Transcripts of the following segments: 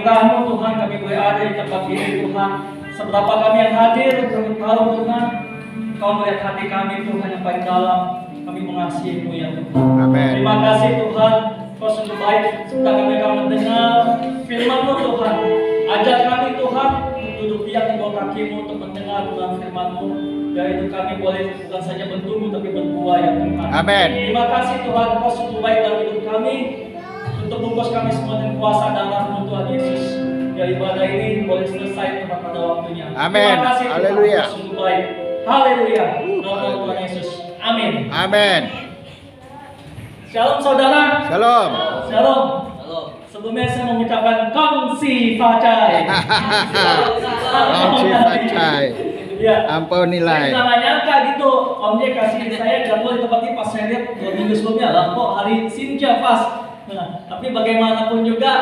anugerah-Mu Tuhan kami boleh ada di tempat ini Tuhan. Seberapa kami yang hadir, kami tahu Tuhan, Kau melihat hati kami Tuhan yang paling dalam. Kami mengasihi-Mu ya Tuhan. Amin. Terima kasih Tuhan, Kau sungguh baik. Sudah kami akan mendengar firman-Mu Tuhan. Ajar kami Tuhan untuk duduk diam di bawah kaki-Mu untuk mendengar Tuhan firman-Mu. Yaitu kami boleh bukan saja bertumbuh tapi berbuah ya Tuhan. Amin. Terima kasih Tuhan, Kau sungguh baik dalam hidup kami. Untuk bungkus kami semua dengan kuasa darah-Mu Tuhan Yesus. Biar ibadah ini boleh selesai tepat pada waktunya. Amin. Terima kasih Tuhan, Haleluya. Kau sungguh baik. Haleluya. Nama Tuhan Yesus. Amin. Amin. Shalom saudara. Shalom. Shalom. Sebelumnya saya mengucapkan kongsi facai. Kongsi facai. Ya. Ampun nilai. Saya nggak nyangka gitu, Om J kasih saya jadwal di tempat ini pas saya lihat 2 minggu sebelumnya lah, kok hari Sinja pas. Nah, tapi bagaimanapun juga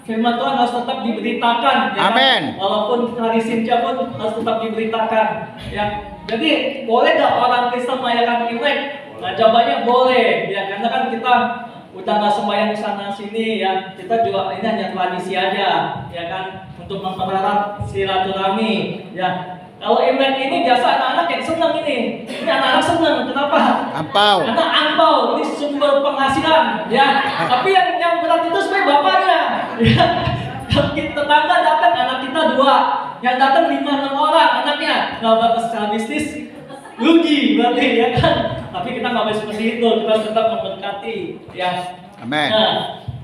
firman Tuhan harus tetap diberitakan. Ya Amin. Kan? Walaupun hari Sinja pun harus tetap diberitakan. Ya. Jadi boleh nggak orang Kristen merayakan Imlek? Nah, jawabannya boleh. Ya, karena kan kita udah nggak sembahyang sana sini ya. Kita juga ini hanya tradisi aja, ya kan, untuk mempererat silaturahmi. Ya. Kalau Imlek ini biasa anak-anak yang senang ini. Ini anak-anak senang. Kenapa? Ampau. Karena angpau ini sumber penghasilan, ya. Tapi yang berat itu sebenarnya bapaknya. Ya. Tetangga datang, anak kita 2, yang datang 5-6 orang anaknya. Nggak bakal secara bisnis rugi berarti ya kan. Tapi kita nggak boleh seperti itu. Kita harus tetap memberkati, ya. Amin.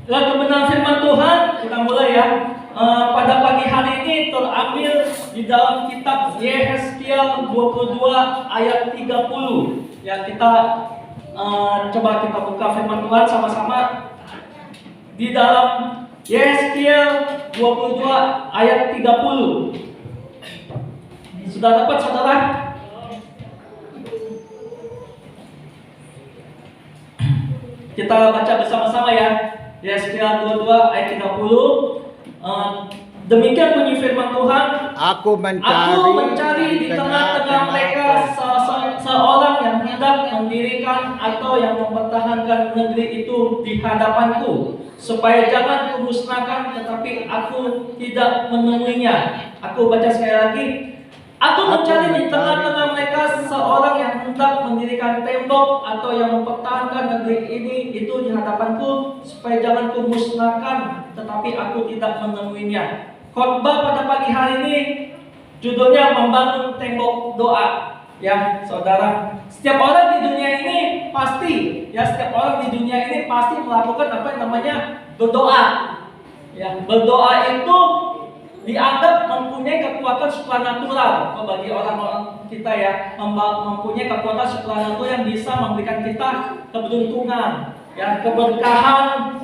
Nah, kebenaran firman Tuhan kita mulai ya. Pada pagi hari ini terambil di dalam kitab Yehezkiel 22 ayat 30. Ya, kita coba kita buka firman Tuhan sama-sama di dalam Yehezkiel 22 ayat 30. Sudah dapat saudara? Kita baca bersama-sama ya. Yehezkiel 22 ayat 30. Demikian bunyi firman Tuhan. Aku mencari di tengah-tengah mereka seorang yang hendak mendirikan atau yang mempertahankan negeri itu di hadapanku, supaya jangan kumusnahkan, tetapi aku tidak menemuinya. Aku baca sekali lagi. Aku mencari di tengah-tengah mereka seorang yang hendak mendirikan tembok atau yang mempertahankan negeri ini itu di hadapanku, supaya jangan kumusnahkan, tetapi aku tidak menemuinya. Khotbah pada pagi hari ini judulnya membangun tembok doa. Ya, saudara, setiap orang di dunia ini pasti, ya setiap orang di dunia ini pasti melakukan apa yang namanya berdoa. Ya, berdoa itu dianggap mempunyai kekuatan supranatural bagi orang-orang kita ya, mempunyai kekuatan supranatural yang bisa memberikan kita keberuntungan, ya, keberkahan.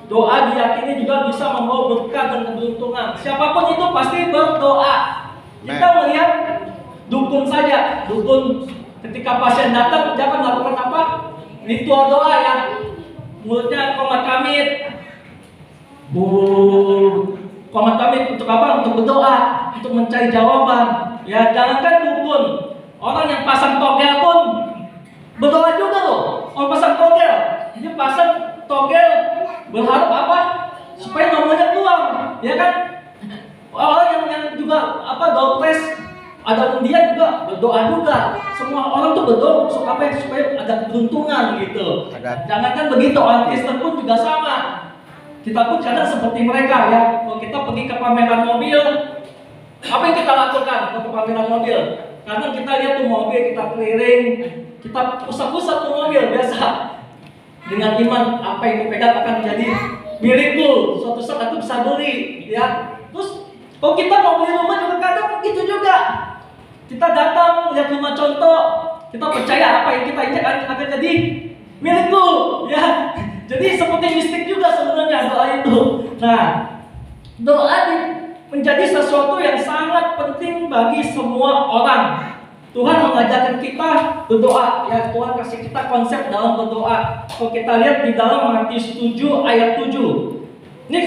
Doa diyakini juga bisa membawa berkat dan keberuntungan. Siapapun itu pasti berdoa. Kita melihat dukun saja, dukun ketika pasien datang dia akan melakukan apa? Ritual doa ya. Mulutnya komat kamit. Komat kamit untuk apa? Untuk berdoa, untuk mencari jawaban. Ya, jangankan dukun, orang yang pasang togel pun berdoa juga loh. Orang pasang togel, dia pasang togel berharap apa? Supaya nomornya keluar, ya kan? Orang yang juga apa? Dompres, ada undian juga berdoa juga. Semua orang tuh berdoa supaya ada keberuntungan gitu. Jangankan begitu, orang Kristen pun juga sama. Kita pun kadang seperti mereka ya. Kalau kita pergi ke pameran mobil, apa yang kita lakukan ke pameran mobil? Karena kita lihat tuh mobil, kita keliling, kita pusat-pusat tuh mobil biasa. Dengan iman apa yang kupegang akan menjadi milikku. Suatu saat aku bisa beli, ya. Terus kalau kita mau beli rumah juga kadang begitu juga. Kita datang lihat rumah contoh, kita percaya apa yang kita injak akan jadi milikku, ya. Jadi seperti mistik juga sebenarnya doa itu. Nah, doa menjadi sesuatu yang sangat penting bagi semua orang. Tuhan mengajarkan kita berdoa, ya. Tuhan kasih kita konsep dalam berdoa. Kalau kita lihat di dalam Matius 7 ayat 7. Ini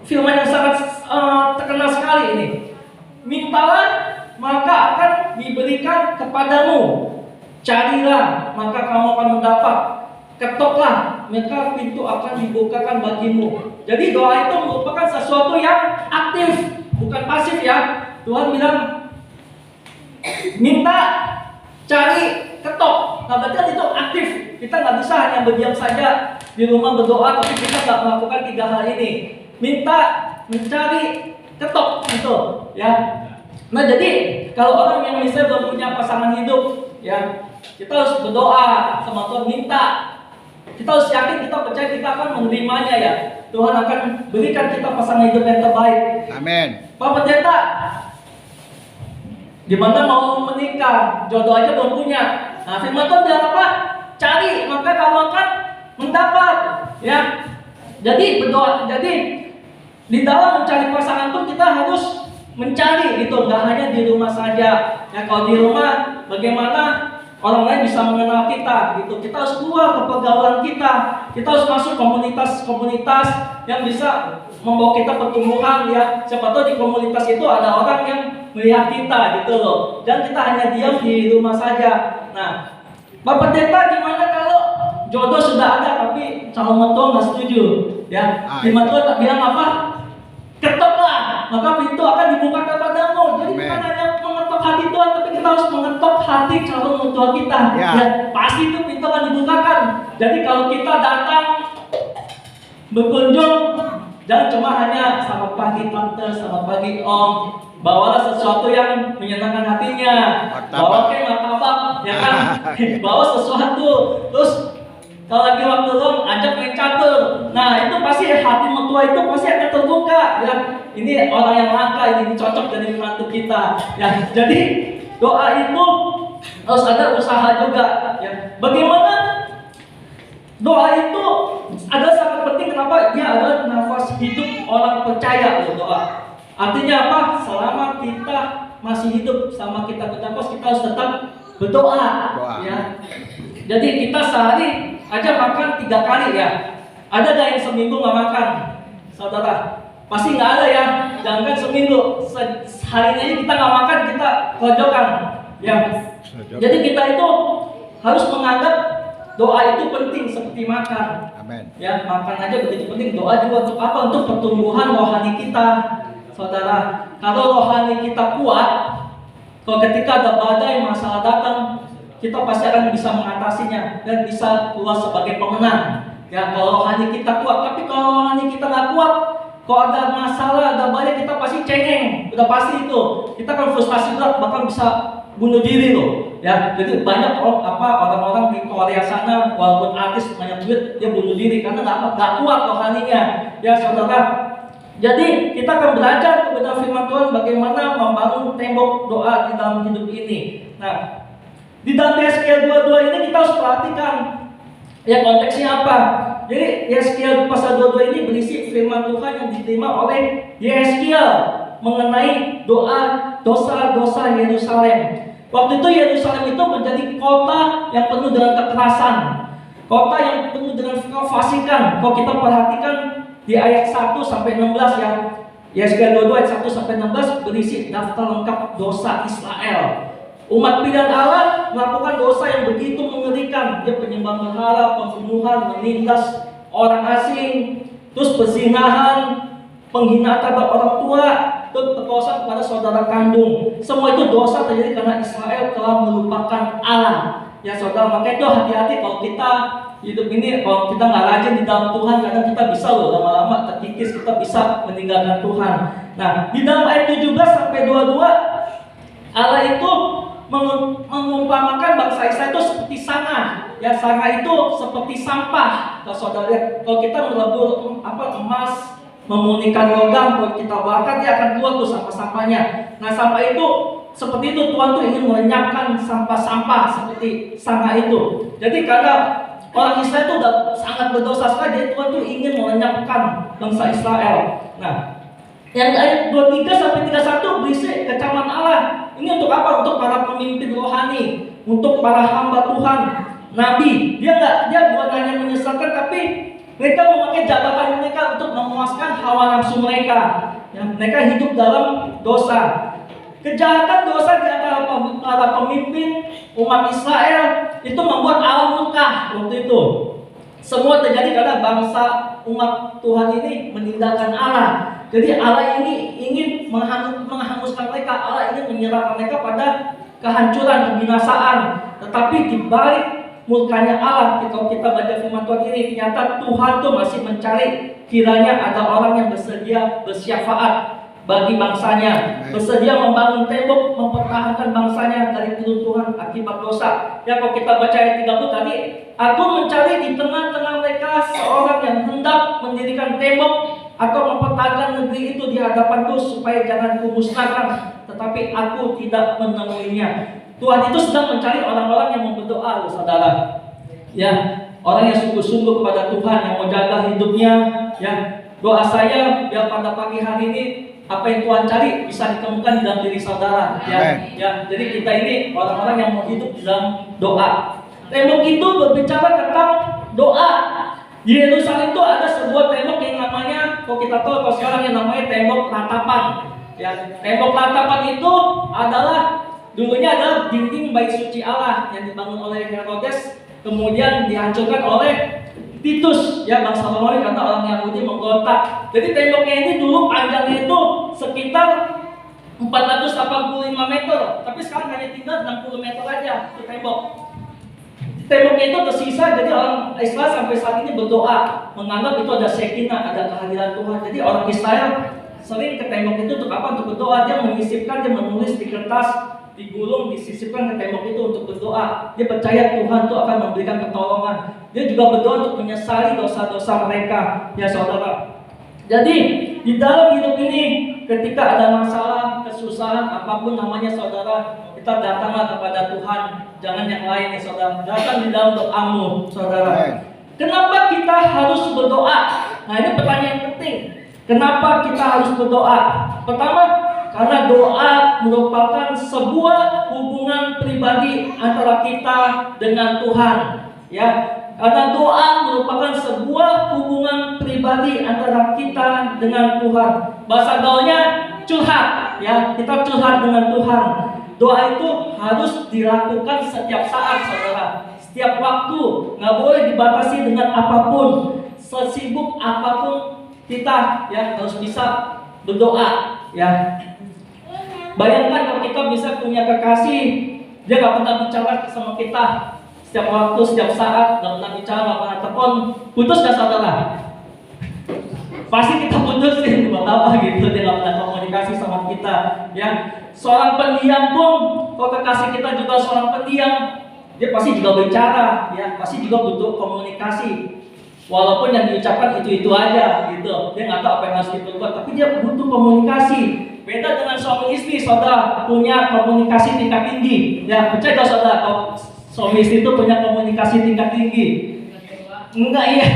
firman yang sangat terkenal sekali ini. Mintalah maka akan diberikan kepadamu. Carilah maka kamu akan mendapat. Ketoklah maka pintu akan dibukakan bagimu. Jadi doa itu merupakan sesuatu yang Tuhan bilang minta, cari, ketok. Nah berarti kan itu aktif. Kita nggak bisa hanya berdiam saja di rumah berdoa tapi kita nggak melakukan 3 hal ini. Minta, mencari, ketok gitu ya. Nah jadi kalau orang yang misalnya belum punya pasangan hidup ya, kita harus berdoa sama Tuhan, minta. Kita harus yakin, kita percaya kita akan menerimanya ya. Tuhan akan berikan kita pasangan hidup yang terbaik. Amin. Pak Pendeta, gimana mau menikah? Jodoh aja belum punya. Nah firman Tuhan bilang apa? Cari, maka kamu akan mendapat ya. Jadi berdoa, jadi di dalam mencari pasangan pun kita harus mencari gitu, nggak hanya di rumah saja. Ya kalau di rumah bagaimana orang lain bisa mengenal kita gitu. Kita harus keluar ke pergaulan kita. Kita harus masuk komunitas-komunitas yang bisa membawa kita pertumbuhan ya. Siapa tahu di komunitas itu ada orang yang melihat kita gitu loh. Dan kita hanya diam di rumah saja. Nah, Bapak Pendeta gimana kalau jodoh sudah ada tapi calon mertua nggak setuju? Ya, firman Tuhan tak bilang apa? Ketoklah, maka pintu akan dibuka kepadamu. Jadi bukan hanya mengetok hati Tuhan, tapi kita harus mengetok hati calon mertua kita. Ya, pasti itu pintu akan dibukakan. Jadi kalau kita datang berkunjung, jangan cuma hanya selamat pagi tante, selamat pagi om. Bawalah sesuatu yang menyenangkan hatinya. Bawa ke martabak, ya kan? Bawa sesuatu. Terus kalau lagi waktu luang ajak main catur. Nah itu pasti hati mertua itu pasti akan terbuka. Ya ini orang yang langka, ini cocok jadi menantu kita. Ya jadi doa itu harus ada usaha juga. Ya bagaimana doa itu adalah sangat penting. Kenapa? Dia adalah nafas hidup orang percaya doa. Artinya apa? Selama kita masih hidup, sama kita bernapas, kita harus tetap berdoa. Ya. Jadi kita sehari aja makan 3 kali ya. Ada nggak yang seminggu nggak makan, saudara? Pasti nggak ada ya. Jangan seminggu, hari ini kita nggak makan, kita kojokan. Ya. Jadi kita itu harus menganggap doa itu penting seperti makan. Amin. Ya, makan aja begitu penting. Doa juga untuk apa? Untuk pertumbuhan rohani kita, saudara. Kalau rohani kita kuat, kalau ketika ada badai masalah datang, kita pasti akan bisa mengatasinya dan bisa keluar sebagai pemenang. Ya, kalau rohani kita kuat. Tapi kalau rohani kita nggak kuat, kalau ada masalah, ada badai, kita pasti cengeng. Udah pasti itu. Kita akan frustasi berat, bahkan bisa bunuh diri loh. Ya, jadi banyak orang-orang di Korea sana, walaupun artis banyak duit, dia bunuh diri karena nggak kuat rohaninya. Ya, saudara. Jadi kita akan belajar kepada firman Tuhan bagaimana membangun tembok doa di dalam hidup ini. Nah, di dalam Yeskiel 22 ini kita harus perhatikan ya konteksnya apa. Jadi Yeskiel pasal 22 ini berisi firman Tuhan yang diterima oleh Yeskiel mengenai dosa-dosa Yerusalem. Waktu itu Yerusalem itu menjadi kota yang penuh dengan kekerasan, kota yang penuh dengan kefasikan. Kalau kita perhatikan di ayat 1 sampai 16 ya, Yeskiel 22 ayat 1 sampai 16 berisi daftar lengkap dosa Israel. Umat pilihan Allah melakukan dosa yang begitu mengerikan. Dia penyembah berhala, pembunuhan, menindas orang asing, terus perzinahan, penghinaan terhadap orang tua, terus perkosaan kepada saudara kandung. Semua itu dosa terjadi karena Israel telah melupakan Allah. Ya saudara, makanya itu hati-hati kalau kita hidup ini, kalau kita nggak rajin di dalam Tuhan, kadang kita bisa loh lama-lama terkikis, kita bisa meninggalkan Tuhan. Nah, di dalam ayat 17 sampai 22 Allah itu mengumpamakan bangsa Israel itu seperti sanga. Ya, sanga itu seperti sampah. Kalau saudara lihat, kalau kita melebur emas, memurnikan logam, kalau kita bakar dia akan keluar tuh sampah-sampahnya. Nah, sampah itu seperti itu, Tuhan tuh ingin melenyapkan sampah-sampah seperti sanga itu. Jadi karena orang Israel itu udah sangat berdosa sekali, jadi Tuhan tuh ingin melenyapkan bangsa Israel. Nah, yang ayat 23 sampai 31 berisi kecaman Allah. Ini untuk apa? Untuk para pemimpin rohani, untuk para hamba Tuhan, nabi. Dia bukan hanya menyesalkan, tapi mereka memakai jabatan mereka untuk memuaskan hawa nafsu mereka. Ya, mereka hidup dalam dosa. Kejahatan dosa di antara para pemimpin umat Israel itu membuat Allah murka waktu itu. Semua terjadi karena bangsa umat Tuhan ini meninggalkan Allah. Jadi Allah ini ingin menghanguskan mereka. Allah ingin menyerahkan mereka pada kehancuran, kebinasaan. Tetapi di balik murkanya Allah, kalau kita baca firman Tuhan ini, ternyata Tuhan tuh masih mencari kiranya ada orang yang bersedia bersyafaat bagi bangsanya, bersedia membangun tembok, mempertahankan bangsanya dari keruntuhan akibat dosa. Ya, kalau kita baca ayat 30 tadi, aku mencari di tengah-tengah mereka seorang yang hendak mendirikan tembok atau mempertahankan negeri itu di hadapanku supaya jangan kumusnahkan, tetapi aku tidak menemuinya. Tuhan itu sedang mencari orang-orang yang mau berdoa, saudara. Ya, orang yang sungguh-sungguh kepada Tuhan, yang mau jaga hidupnya. Ya, doa saya biar pada pagi hari ini apa yang Tuhan cari bisa ditemukan di dalam diri saudara. Ya, ya. Jadi kita ini orang-orang yang mau hidup di dalam doa. Tembok itu berbicara tentang doa. Di Yerusalem itu ada sebuah tembok yang namanya, kalau kita tahu kalau sekarang yang namanya tembok ratapan. Ya, tembok ratapan itu adalah dulunya adalah dinding bait suci Allah yang dibangun oleh Herodes, kemudian dihancurkan oleh Titus, ya, bangsa Romawi karena orang Yahudi memberontak. Jadi temboknya ini dulu panjangnya itu sekitar 485 meter, tapi sekarang hanya tinggal 60 meter aja itu tembok. Temboknya itu tersisa, jadi orang Israel sampai saat ini berdoa, menganggap itu ada Shekinah, ada kehadiran Tuhan. Jadi orang Israel sering ke tembok itu untuk apa? Untuk berdoa. Dia menyisipkan, dia menulis di kertas, digulung, disisipkan ke tembok itu untuk berdoa. Dia percaya Tuhan itu akan memberikan pertolongan. Dia juga berdoa untuk menyesali dosa-dosa mereka, ya saudara. Jadi di dalam hidup ini, ketika ada masalah, kesusahan, apapun namanya saudara, kita datanglah kepada Tuhan. Jangan yang lain ya saudara. Datang di dalam doamu, saudara. Kenapa kita harus berdoa? Nah, ini pertanyaan penting. Kenapa kita harus berdoa? Pertama, karena doa merupakan sebuah hubungan pribadi antara kita dengan Tuhan. Ya, karena doa merupakan sebuah hubungan pribadi antara kita dengan Tuhan. Bahasa gaulnya curhat, ya, kita curhat dengan Tuhan. Doa itu harus dilakukan setiap saat, saudara. Setiap waktu, nggak boleh dibatasi dengan apapun. Sesibuk apapun kita, ya, harus bisa berdoa, ya. Bayangkan kalau kita bisa punya kekasih, dia nggak pernah bicara sama kita. Setiap waktu, setiap saat, nggak pernah bicara, nggak pernah telepon. Putus nggak saudara? Pasti kita putusin, buat apa gitu? Dia nggak pernah komunikasi sama kita, ya. Seorang pendiam pun, kalau kekasih kita juga seorang pendiam, dia pasti juga bicara, ya, pasti juga butuh komunikasi. Walaupun yang diucapkan itu aja, gitu. Dia nggak tahu apa yang harus diperbuat, tapi dia butuh komunikasi. Beda dengan suami istri, saudara punya komunikasi tingkat tinggi. Ya, percaya nggak saudara? Kalau suami istri itu punya komunikasi tingkat tinggi. Enggak, iya,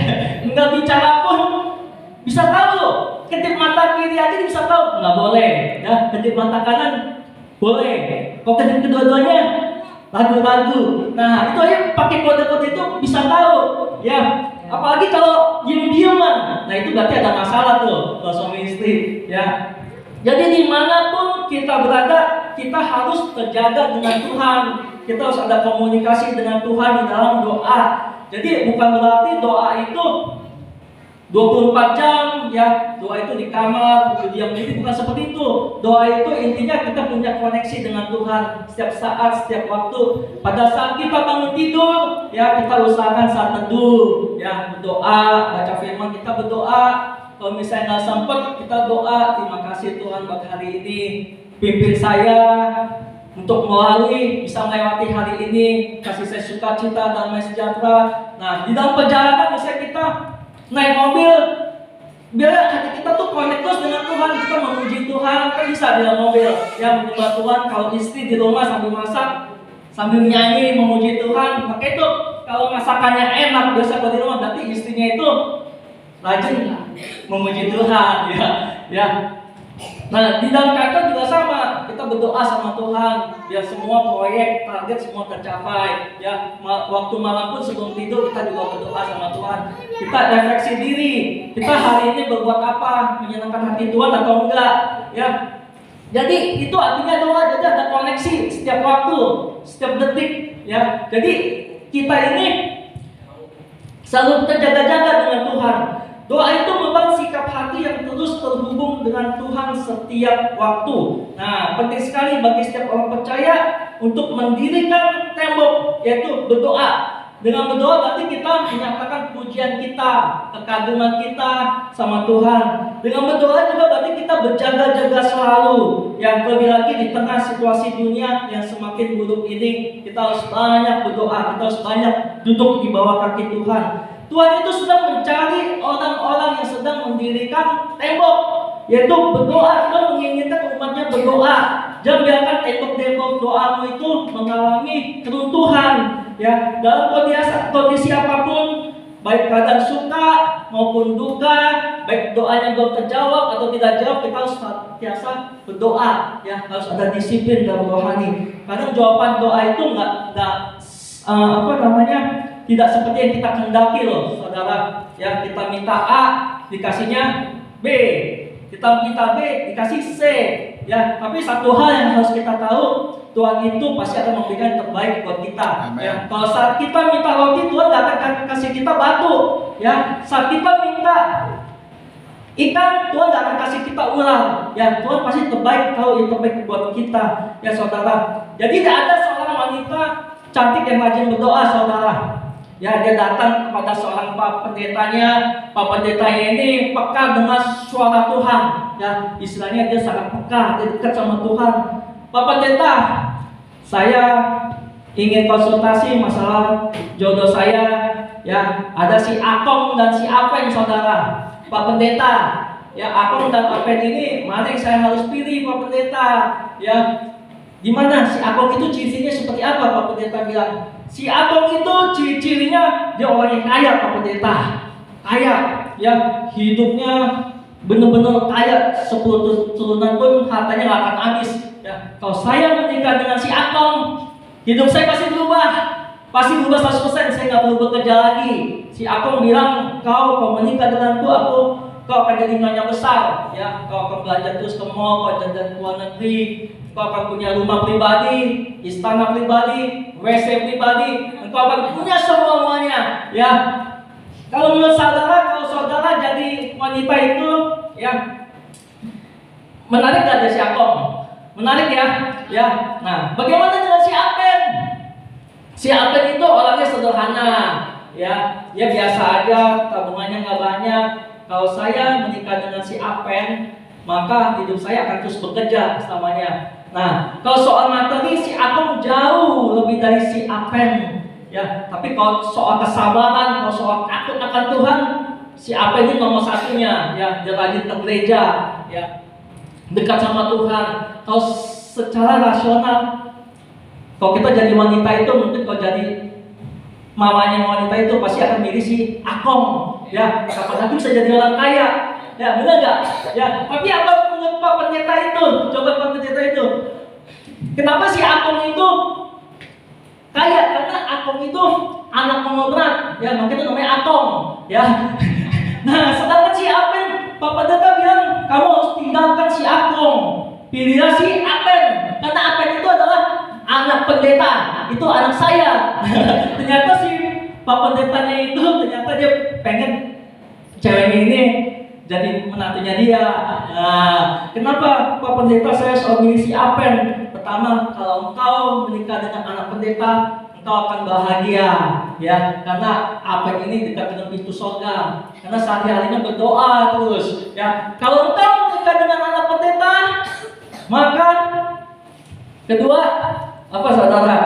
enggak bicara pun bisa tahu. Kedip mata kiri aja bisa tahu, nggak boleh. Ya, kedip mata kanan boleh. Kalau kedip kedua-duanya ragu-ragu. Nah, itu aja pakai kode-kode itu bisa tahu. Ya, apalagi kalau diem-dieman. Nah, itu berarti ada masalah tuh kalau suami istri. Ya. Jadi dimanapun kita berada, kita harus terjaga dengan Tuhan. Kita harus ada komunikasi dengan Tuhan di dalam doa. Jadi bukan berarti doa itu 24 jam, ya, doa itu di kamar, diam diri, bukan seperti itu. Doa itu intinya kita punya koneksi dengan Tuhan setiap saat, setiap waktu. Pada saat kita bangun tidur, ya, kita usahakan saat teduh, ya, berdoa, baca firman, kita berdoa. Kalau misalnya nggak sempat, kita doa, terima kasih Tuhan buat hari ini, pimpin saya untuk melalui, bisa melewati hari ini, kasih saya sukacita, damai sejahtera. Nah, di dalam perjalanan misalnya kita naik mobil, biar hati kita tuh connect terus dengan Tuhan, kita memuji Tuhan, kan bisa di dalam mobil, ya, menyembah Tuhan. Kalau istri di rumah sambil masak, sambil nyanyi, memuji Tuhan, maka itu kalau masakannya enak, biasa kalau di rumah, berarti istrinya itu rajin memuji Tuhan, ya, ya. Nah, di dalam kantor juga sama, kita berdoa sama Tuhan, ya, semua proyek, target semua tercapai, ya. Waktu malam pun sebelum tidur kita juga berdoa sama Tuhan. Kita refleksi diri, kita hari ini berbuat apa, menyenangkan hati Tuhan atau enggak, ya. Jadi itu artinya doa, jadi ada koneksi setiap waktu, setiap detik, ya. Jadi kita ini selalu terjaga-jaga dengan Tuhan. Doa itu merupakan sikap hati yang terus terhubung dengan Tuhan setiap waktu. Nah, penting sekali bagi setiap orang percaya untuk mendirikan tembok, yaitu berdoa. Dengan berdoa berarti kita menyatakan pujian kita, kekaguman kita sama Tuhan. Dengan berdoa juga berarti kita berjaga-jaga selalu. Yang lebih lagi di tengah situasi dunia yang semakin buruk ini, kita harus banyak berdoa, kita harus banyak duduk di bawah kaki Tuhan. Tuhan itu sedang mencari orang-orang yang sedang mendirikan tembok, yaitu berdoa. Tuhan menginginkan umatnya berdoa. Jangan biarkan tembok-tembok doamu itu mengalami keruntuhan. Ya, dalam kondisi apapun, baik keadaan suka maupun duka, baik doanya belum terjawab atau tidak jawab, kita harus biasa berdoa. Ya, harus ada disiplin dalam rohani. Karena jawaban doa itu tidak seperti yang kita kehendaki loh, saudara. Ya, kita minta A, dikasihnya B. Kita minta B, dikasih C. Ya, tapi satu hal yang harus kita tahu, Tuhan itu pasti akan memberikan yang terbaik buat kita. Ya, kalau saat kita minta roti, Tuhan tidak akan kasih kita batu. Ya, saat kita minta ikan, Tuhan tidak akan kasih kita ular. Ya, Tuhan pasti terbaik, tahu yang terbaik buat kita. Ya, saudara. Jadi tidak ada seorang wanita cantik yang rajin berdoa, saudara. Ya, dia datang kepada seorang pendetanya. Pak pendetanya ini peka dengan suara Tuhan. Ya, istilahnya dia sangat peka, dia dekat sama Tuhan. Pak pendeta, saya ingin konsultasi masalah jodoh saya. Ya, ada si Akong dan si Apen, saudara. Pak pendeta, ya Akong dan Apen ini mana yang saya harus pilih, Pak pendeta? Ya, gimana si Akong itu cirinya seperti apa, Pak pendeta bilang? Si Akong itu ciri-cirinya dia orang yang kaya, Pak pendeta. Kaya, ya hidupnya benar-benar kaya, 10 turunan pun hartanya nggak akan habis. Ya, kalau saya menikah dengan si Akong, hidup saya pasti berubah 100%. Saya nggak perlu bekerja lagi. Si Akong bilang, kau menikah denganku, kau akan jadi nyonya besar. Ya, kau akan belanja terus ke mall, kau jalan ke luar negeri, kau akan punya rumah pribadi, istana pribadi, WC pribadi, engkau akan punya semuanya. Ya, kalau menurut saudara, kalau saudara jadi wanita itu, ya menarik gak ada si Akong? Menarik ya? Ya. Nah, bagaimana dengan si Apen? Si Apen itu orangnya sederhana, ya. Dia biasa aja, tabungannya nggak banyak. Kalau saya menikah dengan si Apen, maka hidup saya akan terus bekerja selamanya. Nah, kalau soal materi si Akong jauh lebih dari si Apen. Ya, tapi kalau soal kesabaran, kalau soal takut akan Tuhan, si Apen ini nomor satunya. Ya, dia rajin ke gereja, ya, dekat sama Tuhan. Kalau secara rasional, kalau kita jadi wanita itu, mungkin kalau jadi mamanya wanita itu pasti akan milih si Akong. Ya, kapan lagi bisa jadi orang kaya? Ya, benar nggak? Ya, tapi apa menurut Pak pendeta itu? Coba Pak pendeta itu, kenapa si Akong itu kaya? Karena Akong itu anak konglomerat. Ya, makanya itu namanya Akong. Ya. Nah, sedangkan si Apen, Pak pendeta bilang, kamu harus tinggalkan si Akong, pilihlah si Apen. Karena Apen itu adalah anak pendeta, itu anak saya. Ternyata si Pak pendetanya itu ternyata dia pengen cewek ini jadi menantunya dia. Nah, kenapa Pak pendeta saya selalu milih si Apen? Pertama, kalau engkau menikah dengan anak pendeta, engkau akan bahagia, ya, karena Apen ini dekat dengan pintu surga. Karena sehari-harinya berdoa terus, ya. Kalau engkau menikah dengan anak pendeta, maka kedua, apa saudara?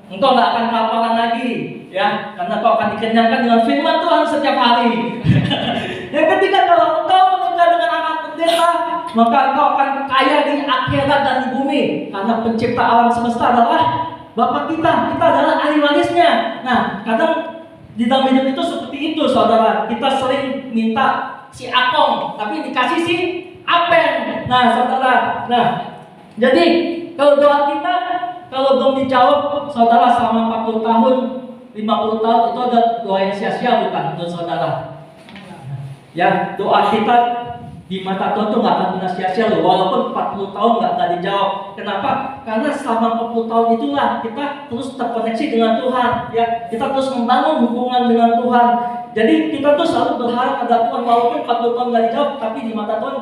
Engkau nggak akan kelaparan lagi, ya, karena kau akan dikenyangkan dengan firman Tuhan setiap hari. Yang ketiga, kalau engkau menikah dengan anak pendeta, maka engkau akan kaya di akhirat dan di bumi, karena pencipta alam semesta adalah Bapa kita adalah ahli warisnya. Nah, kadang di dalam hidup itu seperti itu, saudara. Kita sering minta si Akong, tapi dikasih si Apen. Nah, saudara. Nah, jadi kalau doa kita kalau belum dijawab, saudara, selama 40 tahun, 50 tahun itu ada doa yang sia-sia, bukan, untuk saudara. Ya, doa kita di mata Tuhan tuh nggak akan pernah sia-sia loh, walaupun 40 tahun nggak dijawab. Kenapa? Karena selama 40 tahun itulah kita terus terkoneksi dengan Tuhan, ya, kita terus membangun hubungan dengan Tuhan. Jadi kita tuh selalu berharap pada Tuhan, walaupun 40 tahun nggak dijawab, tapi di mata Tuhan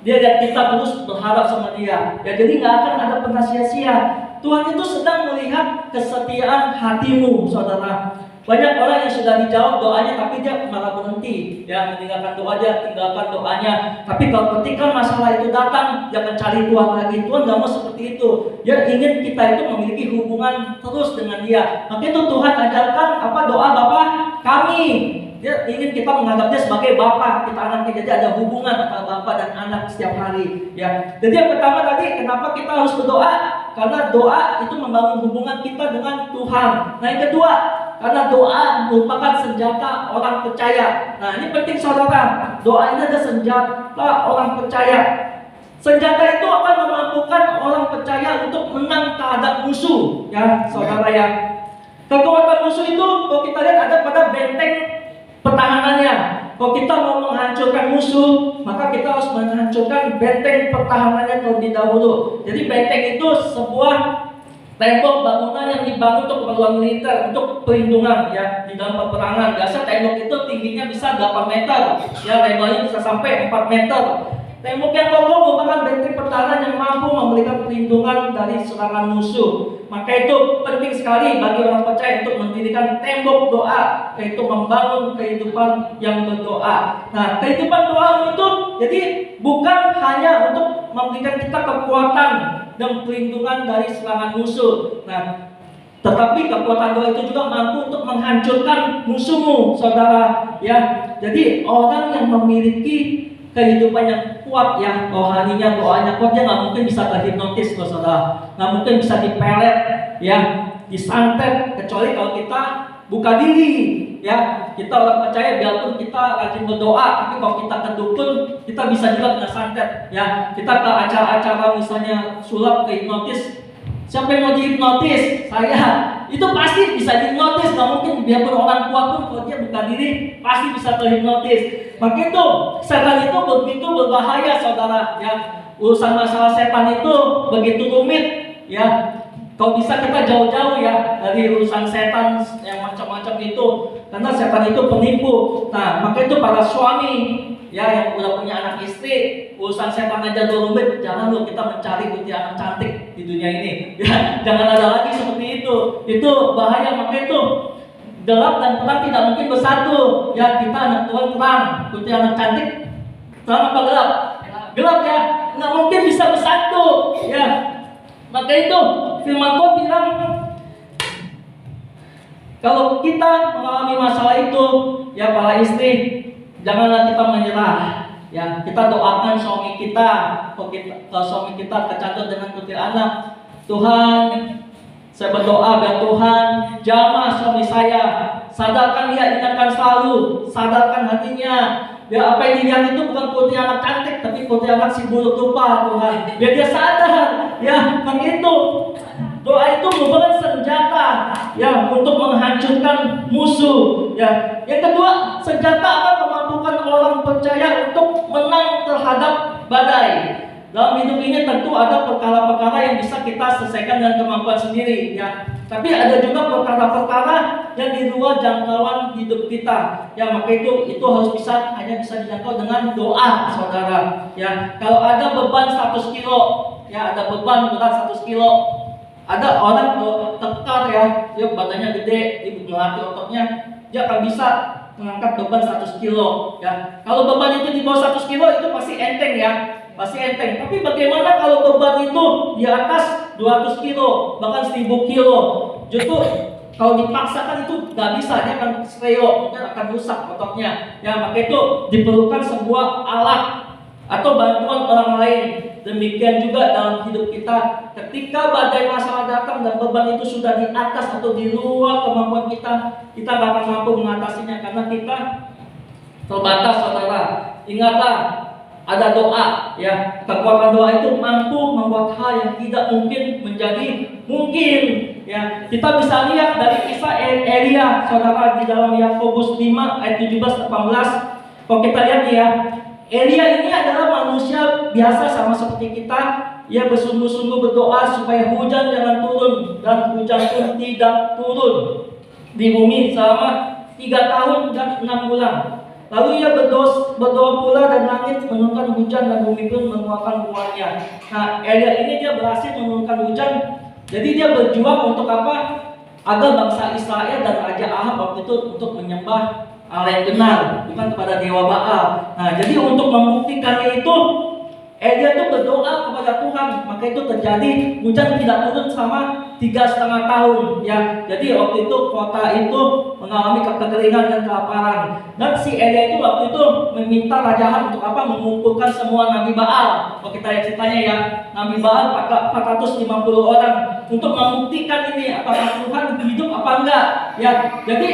Dia lihat kita terus berharap sama dia. Ya, jadi nggak akan ada pernah sia-sia. Tuhan itu sedang melihat kesetiaan hatimu, saudara. Banyak orang yang sudah dijawab doanya, tapi dia malah berhenti. Ya, meninggalkan doa, dia tinggalkan doanya. Tapi kalau ketika masalah itu datang, dia mencari Tuhan lagi. Tuhan nggak mau seperti itu. Dia ingin kita itu memiliki hubungan terus dengan dia. Maka itu Tuhan ajarkan apa doa Bapa kami. Dia ingin kita menganggap dia sebagai Bapa, kita anaknya, jadi ada hubungan antara Bapa dan anak setiap hari. Ya, jadi yang pertama tadi, kenapa kita harus berdoa? Karena doa itu membangun hubungan kita dengan Tuhan. Nah, yang kedua, karena doa merupakan senjata orang percaya. Nah, ini penting saudara. Doa ini adalah senjata orang percaya. Senjata itu akan memampukan orang percaya untuk menang terhadap musuh. Ya, saudara ya. Kekuatan musuh itu, kalau kita lihat ada pada benteng pertahanannya. Kalau kita mau menghancurkan musuh, maka kita harus menghancurkan benteng pertahanannya terlebih dahulu. Jadi benteng itu sebuah tembok bangunan yang dibangun untuk keperluan militer, untuk perlindungan ya di dalam peperangan. Biasa tembok itu tingginya bisa 8 meter, ya lebarnya bisa sampai 4 meter. Tembok yang kokoh merupakan benteng pertahanan yang mampu memberikan perlindungan dari serangan musuh. Maka itu penting sekali bagi orang percaya untuk mendirikan tembok doa, yaitu membangun kehidupan yang berdoa. Nah, kehidupan doa itu jadi bukan hanya untuk memberikan kita kekuatan dan perlindungan dari serangan musuh. Nah, tetapi kekuatan doa itu juga mampu untuk menghancurkan musuhmu, saudara. Ya, jadi orang yang memiliki kehidupan yang kuat ya rohaninya, doanya kuat, dia nggak mungkin bisa terhipnotis loh saudara, nggak mungkin bisa dipelet ya, disantet, kecuali kalau kita buka diri ya. Kita orang percaya biarpun kita rajin berdoa, tapi kalau kita ke dukun, kita bisa juga kena santet ya. Kita ke acara-acara misalnya sulap, ke hipnotis, siapa yang mau dihipnotis? Saya. Itu pasti bisa dihipnotis, nggak mungkin biarpun orang kuat pun kalau dia buka diri pasti bisa terhipnotis. Maka itu setan itu begitu berbahaya saudara ya. Urusan masalah setan itu begitu rumit ya. Kalau bisa kita jauh-jauh ya dari urusan setan yang macam-macam itu, karena setan itu penipu. Nah, maka itu para suami ya yang udah punya anak istri, urusan setan aja dulu rumit, jangan lu kita mencari putih anak cantik di dunia ini ya. Jangan ada lagi seperti itu bahaya. Maka itu gelap dan terang tidak mungkin bersatu ya. Kita anak Tuhan terang, putih anak cantik terang apa gelap? Gelap ya, nggak mungkin bisa bersatu ya. Maka itu firman Tuhan bilang, kalau kita mengalami masalah itu ya para istri, janganlah kita menyerah ya. Kita doakan suami kita. Kalau suami kita kecantut dengan kutil anak, Tuhan, saya berdoa biar Tuhan jamah suami saya, sadarkan dia, ingatkan selalu, sadarkan hatinya. Biar apa yang dilihat itu bukan putih anak cantik, tapi putih anak si buruk rupa Tuhan. Biar dia sadar ya. Begitu doa itu merupakan senjata ya untuk menghancurkan musuh ya. Yang kedua, senjata akan memampukan orang percaya untuk menang terhadap badai. Dalam hidup ini tentu ada perkara-perkara yang bisa kita selesaikan dengan kemampuan sendiri ya. Tapi ada juga perkara-perkara yang di luar jangkauan hidup kita ya. Maka itu harus hanya bisa dijangkau dengan doa saudara ya. Kalau ada beban 100 kilo ya, ada beban berat 100 kilo, ada orang tekar ya, dia badannya gede, dia melatih ototnya, dia akan bisa mengangkat beban 100 kilo ya. Kalau beban itu di bawah 100 kilo itu pasti enteng ya, pasti enteng. Tapi bagaimana kalau beban itu di atas 200 kilo, bahkan 1000 kilo? Justru kalau dipaksakan itu nggak bisa, dia akan streo, mungkin akan rusak ototnya ya. Maka itu diperlukan sebuah alat atau bantuan orang lain. Demikian juga dalam hidup kita, ketika badai masalah datang dan beban itu sudah di atas atau di luar kemampuan kita, kita nggak akan mampu mengatasinya karena kita terbatas saudara. Ingatlah, ada doa ya. Kekuatan doa itu mampu membuat hal yang tidak mungkin menjadi mungkin ya. Kita bisa lihat dari kisah Elia saudara di dalam Yakobus 5 ayat 17-18. Kalau kita lihat ya, Elia ini adalah manusia biasa sama seperti kita. Ia bersungguh-sungguh berdoa supaya hujan jangan turun, dan hujan pun tidak turun di bumi selama 3 tahun dan 6 bulan. Lalu ia berdoa pula dan langit menurunkan hujan dan bumi pun mengeluarkan buahnya. Nah, Elia ini dia berhasil menurunkan hujan. Jadi dia berjuang untuk apa? Agar bangsa Israel dan Raja Ahab waktu itu untuk menyembah Allah yang benar, bukan kepada dewa Baal. Nah, jadi untuk membuktikannya itu Elia itu berdoa kepada Tuhan, maka itu terjadi hujan tidak turun selama 3,5 tahun. Ya, jadi waktu itu kota itu mengalami kekeringan dan kelaparan. Dan si Elia itu waktu itu meminta Raja Ahab untuk apa? Mengumpulkan semua nabi Baal. Kalau kita lihat ceritanya ya, nabi Baal 450 orang untuk membuktikan ini apakah Tuhan hidup apa enggak. Ya, jadi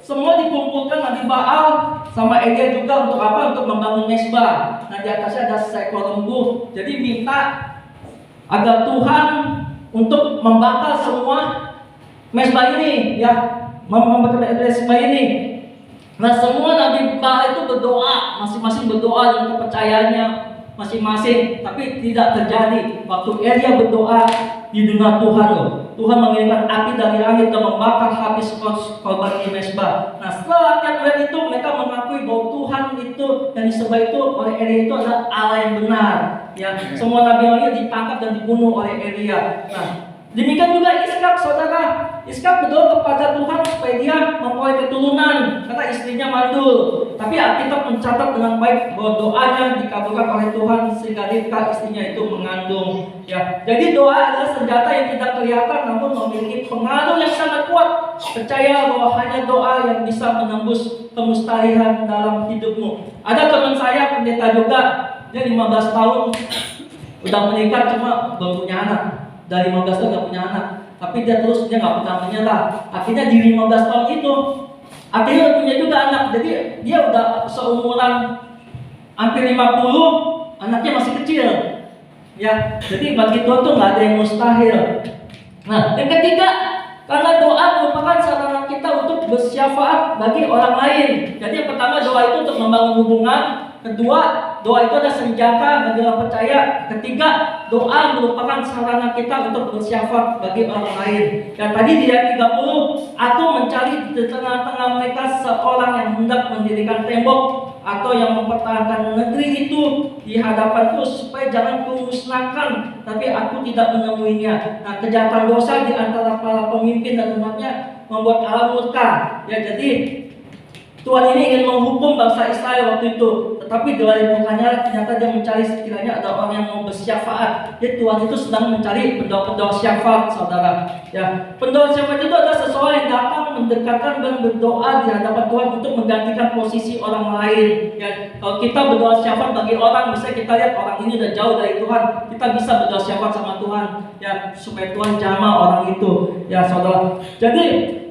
semua dikumpulkan nabi Baal sama Elia juga untuk apa? Untuk membangun mezbah. Nah, di atasnya ada seekor lembu. Jadi minta agar Tuhan untuk membakar semua mezbah ini, ya, membakar mezbah ini. Nah, semua nabi Baal itu berdoa, masing-masing berdoa dengan kepercayaannya masing-masing, tapi tidak terjadi. Waktu Elia berdoa, didengar Tuhan loh. Tuhan mengirimkan api dari langit dan membakar habis korban di mezbah. Nah, setelah melihat itu, mereka mengakui bahwa Tuhan itu yang disembah itu oleh Elia itu adalah Allah yang benar. Ya, semua nabi-nabi ditangkap dan dibunuh oleh Elia. Nah, demikian juga Ishak, saudara. Ishak berdoa kepada Tuhan supaya dia memperoleh keturunan karena istrinya mandul. Tapi Alkitab mencatat dengan baik bahwa doanya dikabulkan oleh Tuhan sehingga Ribka istrinya itu mengandung. Ya, jadi doa adalah senjata yang tidak kelihatan namun memiliki pengaruh yang sangat kuat. Percaya bahwa hanya doa yang bisa menembus kemustahilan dalam hidupmu. Ada teman saya pendeta juga, dia 15 tahun udah menikah cuma belum punya anak. Dari 15 tahun gak punya anak, tapi dia nggak pernah menyerah. Akhirnya di 15 tahun itu akhirnya punya juga anak. Jadi dia udah seumuran hampir 50, anaknya masih kecil. Ya, jadi bagi Tuhan tuh nggak ada yang mustahil. Nah, yang ketiga, karena doa merupakan sarana kita untuk bersyafaat bagi orang lain. Jadi yang pertama, doa itu untuk membangun hubungan. Kedua, doa itu adalah senjata bagi orang percaya. Ketiga, doa merupakan sarana kita untuk bersyafaat bagi orang lain. Dan tadi di ayat 30, aku mencari di tengah-tengah mereka seorang yang hendak mendirikan tembok atau yang mempertahankan negeri itu di hadapanku supaya jangan kumusnahkan, tapi aku tidak menemuinya. Nah, kejahatan dosa di antara para pemimpin dan umatnya membuat Allah murka. Ya, jadi Tuhan ini ingin menghukum bangsa Israel waktu itu, tetapi dari mukanya ternyata dia mencari sekiranya ada orang yang mau bersyafaat. Jadi Tuhan itu sedang mencari pendoa syafaat, saudara. Ya, pendoa syafaat itu adalah seseorang yang datang mendekatkan dan berdoa di hadapan Tuhan untuk menggantikan posisi orang lain. Ya, kalau kita berdoa syafaat bagi orang, misalnya kita lihat orang ini udah jauh dari Tuhan, kita bisa berdoa syafaat sama Tuhan, ya, supaya Tuhan jamah orang itu, ya, saudara. Jadi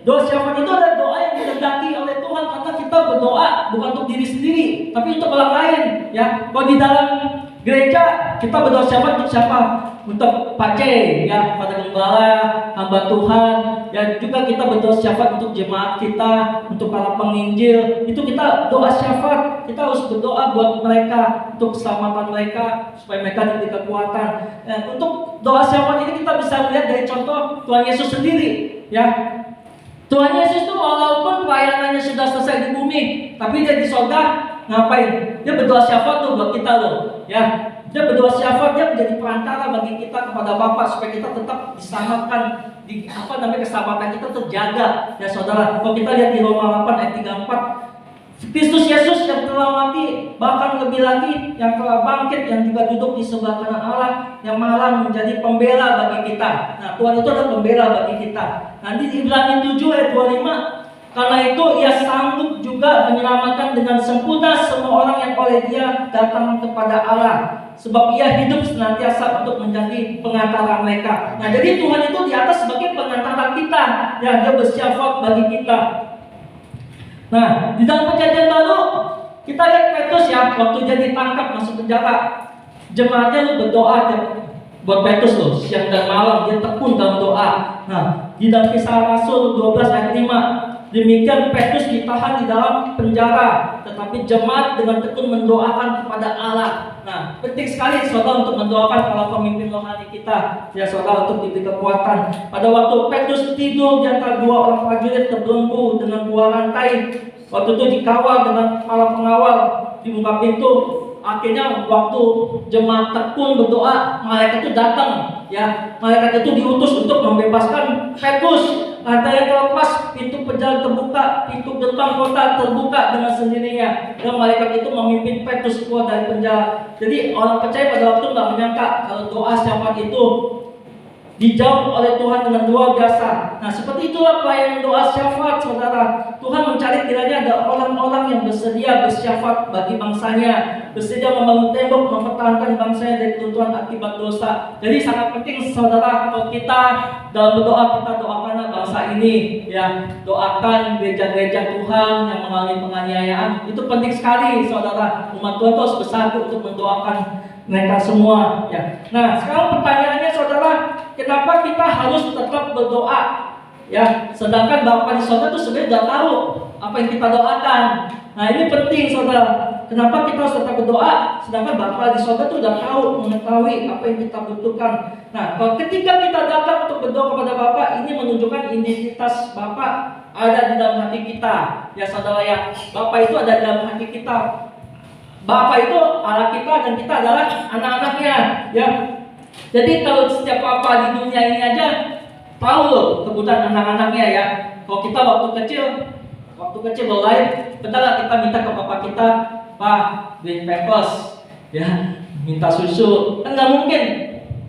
doa syafaat itu adalah doa yang didekati oleh Tuhan karena kita berdoa bukan untuk diri sendiri, tapi untuk orang lain. Ya, kalau di dalam gereja kita berdoa syafaat untuk siapa? Untuk Pak C, ya, pada gembala, hamba Tuhan. Ya, juga kita berdoa syafaat untuk jemaat kita, untuk para penginjil. Itu kita doa syafaat. Kita harus berdoa buat mereka, untuk keselamatan mereka, supaya mereka diberi kekuatan. Ya, untuk doa syafaat ini kita bisa melihat dari contoh Tuhan Yesus sendiri. Ya, Tuhan Yesus itu walaupun pelayanannya sudah selesai di bumi, tapi dia di sorga ngapain? Dia berdoa syafaat tuh buat kita loh. Ya, dia berdoa syafaat, dia menjadi perantara bagi kita kepada Bapa supaya kita tetap diselamatkan, di keselamatan kita terjaga. Ya, saudara, kalau kita lihat di Roma 8 ayat 34, Kristus Yesus yang telah mati, bahkan lebih lagi yang telah bangkit, yang juga duduk di sebelah kanan Allah, yang malah menjadi pembela bagi kita. Nah, Tuhan itu adalah pembela bagi kita. Nanti di Ibrani 7 ayat 25, karena itu ia sanggup juga menyelamatkan dengan sempurna semua orang yang oleh dia datang kepada Allah, sebab ia hidup senantiasa untuk menjadi pengantara mereka. Nah, jadi Tuhan itu di atas sebagai pengantara kita, ya, dia bersyafaat bagi kita. Nah, di dalam perjanjian baru kita lihat Petrus, ya, waktu dia ditangkap masuk penjara, jemaatnya lu berdoa buat Petrus loh, siang dan malam dia tekun dalam doa. Nah, di dalam Kisah Rasul 12 ayat 5, demikian Petrus ditahan di dalam penjara, tetapi jemaat dengan tekun mendoakan kepada Allah. Nah, penting sekali saudara untuk mendoakan para pemimpin rohani kita, ya, saudara, untuk diberi kekuatan. Pada waktu Petrus tidur di antara dua orang prajurit terbelenggu dengan dua rantai, Waktu itu dikawal dengan para pengawal di muka pintu. Akhirnya waktu jemaat tekun berdoa, malaikat itu datang. Ya, malaikat itu diutus untuk membebaskan Petrus. Rantai terlepas, pintu penjara terbuka, pintu gerbang kota terbuka dengan sendirinya. Dan malaikat itu memimpin Petrus keluar dari penjara. Jadi orang percaya pada waktu nggak menyangka kalau doa syafaat itu dijawab oleh Tuhan dengan luar biasa. Nah, seperti itulah pelayanan doa syafaat, saudara. Tuhan mencari kiranya ada orang-orang yang bersedia bersyafaat bagi bangsanya, bersedia membangun tembok, mempertahankan bangsanya dari keruntuhan akibat dosa. Jadi sangat penting, saudara, kalau kita dalam berdoa, kita doakanlah bangsa ini, ya, doakan gereja-gereja Tuhan yang mengalami penganiayaan. Itu penting sekali, saudara. Umat Tuhan harus bersatu untuk mendoakan mereka semua, ya. Nah, sekarang pertanyaannya, saudara, kenapa kita harus tetap berdoa? Ya, sedangkan Bapa di surga itu sebenarnya sudah tahu apa yang kita doakan. Nah, ini penting, saudara. Kenapa kita harus tetap berdoa? Sedangkan Bapa di surga itu sudah tahu, mengetahui apa yang kita butuhkan. Nah, kalau ketika kita datang untuk berdoa kepada Bapa, ini menunjukkan identitas Bapa ada di dalam hati kita. Ya, saudara, ya, Bapa itu ada di dalam hati kita. Bapa itu Allah kita dan kita adalah anak-anaknya, ya. Jadi kalau setiap Bapa di dunia ini aja tahu loh kebutuhan anak-anaknya, ya. Kalau kita waktu kecil baru lahir, betul lah kita minta ke Papa kita, Pak, beli pampers, ya, minta susu, kan nggak mungkin.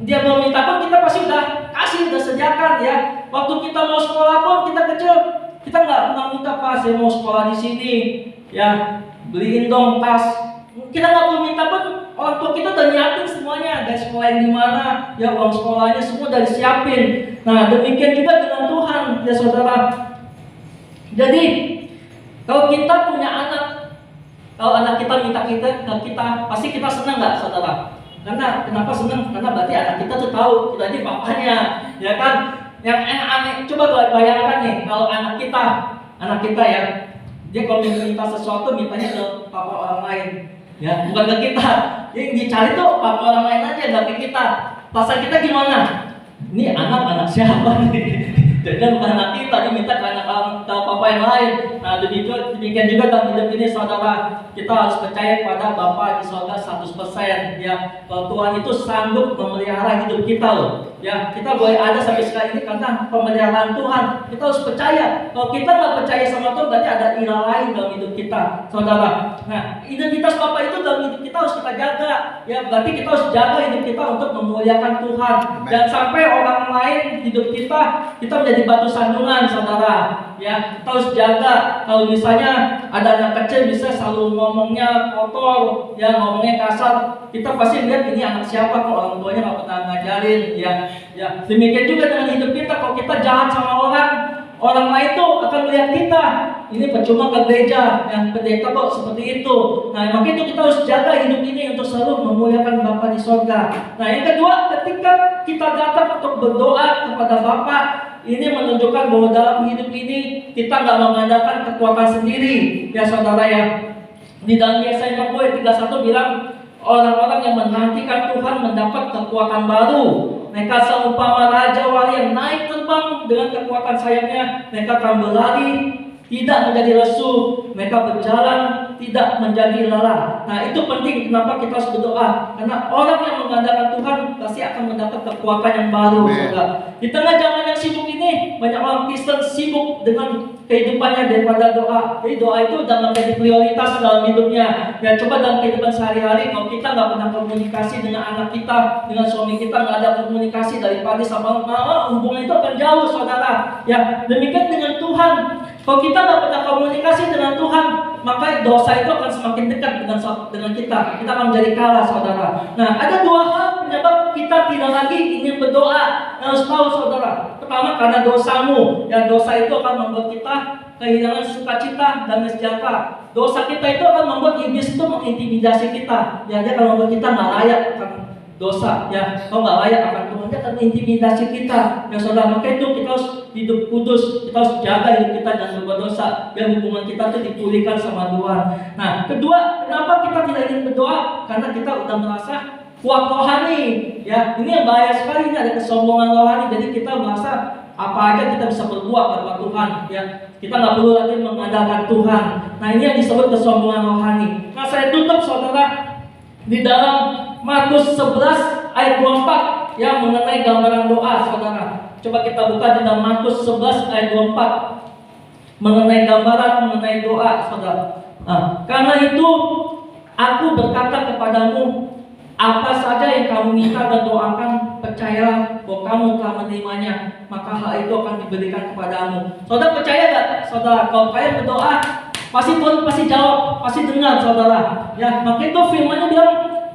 Dia belum minta pun kita pasti udah kasih, udah sediakan, ya. Waktu kita mau sekolah pun kita kecil, kita nggak pernah minta, Pak, saya mau sekolah di sini, ya, beliin dong tas. Kita nggak perlu minta pun, orang tua kita udah nyiapin semuanya, dari sekolah yang di mana, ya, uang sekolahnya semua udah disiapin. Nah, demikian juga dengan Tuhan, ya, saudara. Jadi kalau kita punya anak, kalau anak kita minta kita, pasti kita senang nggak, saudara? Karena kenapa senang? Karena berarti anak kita tuh tahu kita ini bapaknya, ya kan? Yang aneh, coba bayangkan nih, kalau anak kita ya, dia kalau minta sesuatu mintanya ke papa orang lain. Ya, bukan ke kita. Yang dicari tuh papa orang lain aja, nggak ke kita. Perasaan kita gimana? Ini anak siapa nih? Jadi bukan anak kita, dia minta ke anak papa yang lain. Nah, demikian juga dalam hidup ini, saudara, kita harus percaya pada Bapa di surga 100%. Ya, kalau Tuhan itu sanggup memelihara hidup kita loh. Ya, kita boleh ada sampai sekarang ini karena pemeliharaan Tuhan. Kita harus percaya. Kalau kita nggak percaya sama Tuhan, berarti ada ilah lain dalam hidup kita, saudara. Nah, identitas Bapa itu dalam hidup kita harus kita jaga. Ya, berarti kita harus jaga hidup kita untuk memuliakan Tuhan. Dan sampai orang lain hidup kita menjadi batu sandungan, saudara. Ya, kita harus jaga. Kalau misalnya ada anak kecil bisa selalu ngomongnya kotor, ya, ngomongnya kasar, kita pasti lihat ini anak siapa kok orang tuanya nggak pernah ngajarin, ya. Ya, demikian juga dengan hidup kita. Kalau kita jahat sama orang lain tuh akan melihat kita. Ini percuma ke gereja yang pendeta kok seperti itu. Nah, makanya itu kita harus jaga hidup ini untuk selalu memuliakan Bapa di surga. Nah, yang kedua, ketika kita datang untuk berdoa kepada Bapa, ini menunjukkan bahwa dalam hidup ini kita nggak mengandalkan kekuatan sendiri, ya, saudara, ya. Di dalam Yesaya 41 bilang, orang-orang yang menantikan Tuhan mendapat kekuatan baru. Mereka seumpama raja wali yang naik terbang dengan kekuatan sayapnya. Mereka akan berlari, tidak menjadi lesu. Mereka berjalan, tidak menjadi lelah. Nah, itu penting kenapa kita harus berdoa. Karena orang yang mengandalkan Tuhan pasti akan mendapat kekuatan yang baru, saudara. Di tengah zaman yang sibuk ini, banyak orang Kristen sibuk dengan kehidupannya daripada doa. Jadi doa itu udah menjadi prioritas dalam hidupnya. Ya, coba dalam kehidupan sehari-hari, kalau kita nggak pernah komunikasi dengan anak kita, dengan suami kita, nggak ada komunikasi dari pagi sampai malam, hubungan itu akan jauh, saudara. Ya, demikian dengan Tuhan. Kalau kita nggak pernah komunikasi dengan Tuhan, maka dosa itu akan semakin dekat dengan kita. Kita akan menjadi kalah, saudara. Nah, ada dua hal penyebab kita tidak lagi ingin berdoa. Harus tahu, saudara. Pertama, karena dosamu. Ya, dosa itu akan membuat kita kehilangan sukacita dan sejahtera. Dosa kita itu akan membuat iblis itu mengintimidasi kita. Ya, dia akan membuat kita nggak layak akan dosa. Ya, kalau nggak layak akan Tuhan, dia akan mengintimidasi kita. Ya, saudara, maka itu kita harus hidup kudus. Kita harus jaga hidup kita dan berbuat dosa, biar hubungan kita itu dipulihkan sama Tuhan. Nah, kedua, kenapa kita tidak ingin berdoa? Karena kita udah merasa kuat rohani. Ya, ini yang bahaya sekali, ini ada kesombongan rohani. Jadi kita merasa apa aja kita bisa berbuat karena Tuhan, ya. Kita nggak perlu lagi mengandalkan Tuhan. Nah, ini yang disebut kesombongan rohani. Nah, saya tutup saudara di dalam Markus 11 ayat 24 yang mengenai gambaran doa, saudara. Coba kita buka di dalam Markus 11 ayat 24 mengenai gambaran, mengenai doa, saudara. Nah, karena itu aku berkata kepadamu, apa saja yang kamu minta dan doakan, percayalah bahwa kamu telah menerimanya, maka hal itu akan diberikan kepadamu. Saudara percaya gak? Saudara, kalau kalian berdoa, pasti Tuhan pasti jawab, pasti dengar, saudara. Ya, maka itu firman-Nya bilang,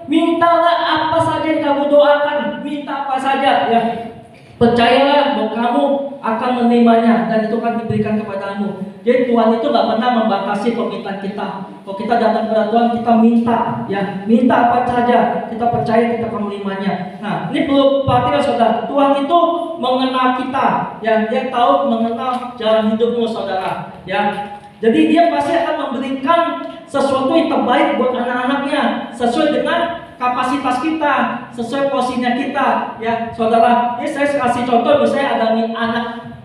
mintalah apa saja yang kamu doakan, minta apa saja, ya. Percayalah bahwa kamu akan menerimanya dan itu akan diberikan kepadamu. Jadi Tuhan itu gak pernah membatasi permintaan kita. Kalau kita datang kepada Tuhan, kita minta, ya, minta apa saja, kita percaya kita akan menerimanya. Nah, ini perlu perhatikan saudara. Tuhan itu mengenal kita, ya, Dia tahu mengenal jalan hidupmu, saudara, ya. Jadi Dia pasti akan memberikan sesuatu yang terbaik buat anak-anaknya sesuai dengan kapasitas kita, sesuai posisinya kita, ya, saudara. Ini saya kasih contoh, misalnya ada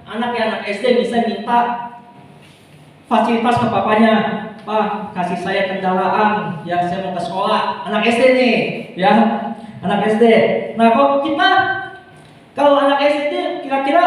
anak SD misalnya minta fasilitas ke papanya, Pak, kasih saya kendaraan, ya, saya mau ke sekolah. Anak SD nih, ya, anak SD. Nah, kalau anak SD kira-kira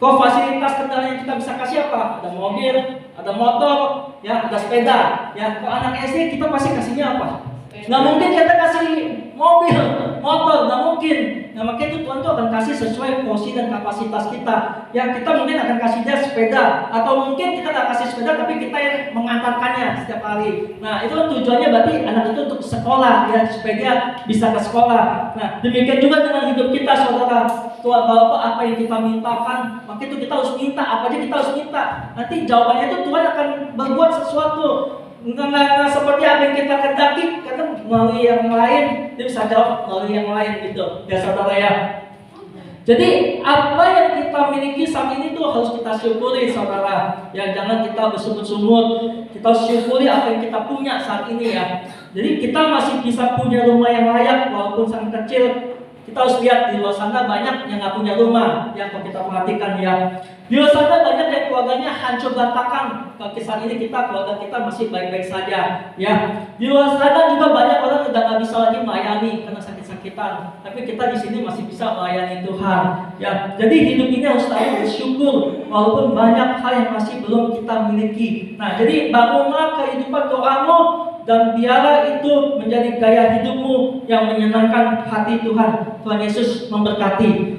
kalau fasilitas kendaraan yang kita bisa kasih apa? Ada mobil, ada motor, ya, ada sepeda. Ya, kalau anak SD kita pasti kasihnya apa? Nggak mungkin kita kasih mobil, motor, nggak mungkin. Nah, makanya itu Tuhan tuh akan kasih sesuai posisi dan kapasitas kita. Ya, kita mungkin akan kasih dia sepeda, atau mungkin kita nggak kasih sepeda, tapi kita yang mengantarkannya setiap hari. Nah, itu kan tujuannya berarti anak itu untuk sekolah, ya, supaya dia bisa ke sekolah. Nah, demikian juga dengan hidup kita, saudara. Tuhan, apa yang kita mintakan, maka itu kita harus minta, apa aja kita harus minta. Nanti jawabannya itu Tuhan akan berbuat sesuatu. Nggak seperti apa yang kita kendaki, karena melalui yang lain dia bisa jawab melalui yang lain gitu, ya, saudara, ya. Jadi apa yang kita miliki saat ini tuh harus kita syukuri, saudara. Ya, jangan kita bersungut-sungut. Kita harus syukuri apa yang kita punya saat ini, ya. Jadi kita masih bisa punya rumah yang layak walaupun sangat kecil. Kita harus lihat di luar sana banyak yang nggak punya rumah, ya, kalau kita perhatikan, ya. Di luar sana banyak yang keluarganya hancur berantakan. Kalau saat ini keluarga kita masih baik-baik saja, ya. Di luar sana juga banyak orang yang udah nggak bisa lagi melayani karena sakit-sakitan. Tapi kita di sini masih bisa melayani Tuhan, ya. Jadi hidup ini harus selalu bersyukur walaupun banyak hal yang masih belum kita miliki. Nah, jadi bangunlah kehidupan doamu dan biarlah itu menjadi gaya hidupmu yang menyenangkan hati Tuhan. Tuhan Yesus memberkati.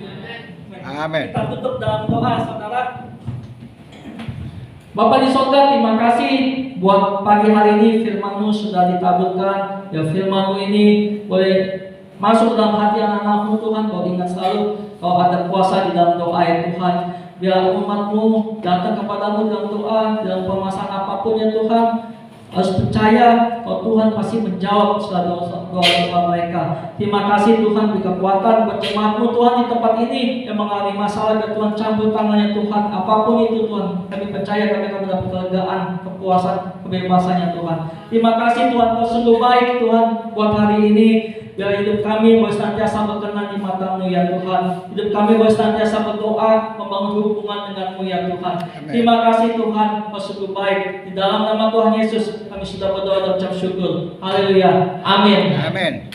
Amin. Kita tutup dalam doa, saudara. Bapa di sorga, terima kasih buat pagi hari ini firman-Mu sudah ditaburkan. Ya, firman-Mu ini boleh masuk dalam hati anak-anak-Mu, Tuhan. Kau ingat selalu kau ada kuasa di dalam doa, ya Tuhan. Biar umat-Mu datang kepadamu dalam doa, dalam permasalahan apapun, ya Tuhan, harus percaya bahwa Tuhan pasti menjawab segala doa mereka. Terima kasih Tuhan, beri kekuatan buat jemaat-Mu Tuhan di tempat ini yang mengalami masalah, dan Tuhan campur tangannya Tuhan. Apapun itu Tuhan, kami percaya kami akan mendapat kelegaan, kepuasan, kebebasannya Tuhan. Terima kasih Tuhan, Kau sungguh baik Tuhan buat hari ini. Biar hidup kami boleh senantiasa berkenan di mata-Mu, ya Tuhan. Hidup kami boleh senantiasa berdoa, membangun hubungan dengan-Mu, ya Tuhan. Amen. Terima kasih Tuhan, Kau sungguh baik. Di dalam nama Tuhan Yesus kami sudah berdoa dan ucap syukur. Haleluya. Amin. Amin.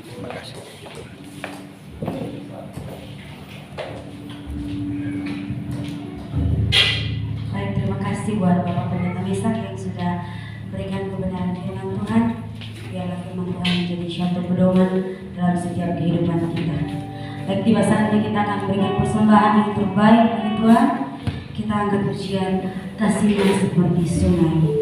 Terima kasih. Baik, terima kasih buat Bapak Pendeta Mesak yang sudah berikan kebenaran firman Tuhan. Biarlah firman Tuhan menjadi suatu pedoman dalam setiap kehidupan kita. Baik, tiba saatnya kita akan berikan persembahan yang terbaik bagi Tuhan. Kita angkat pujian kasihnya seperti sungai.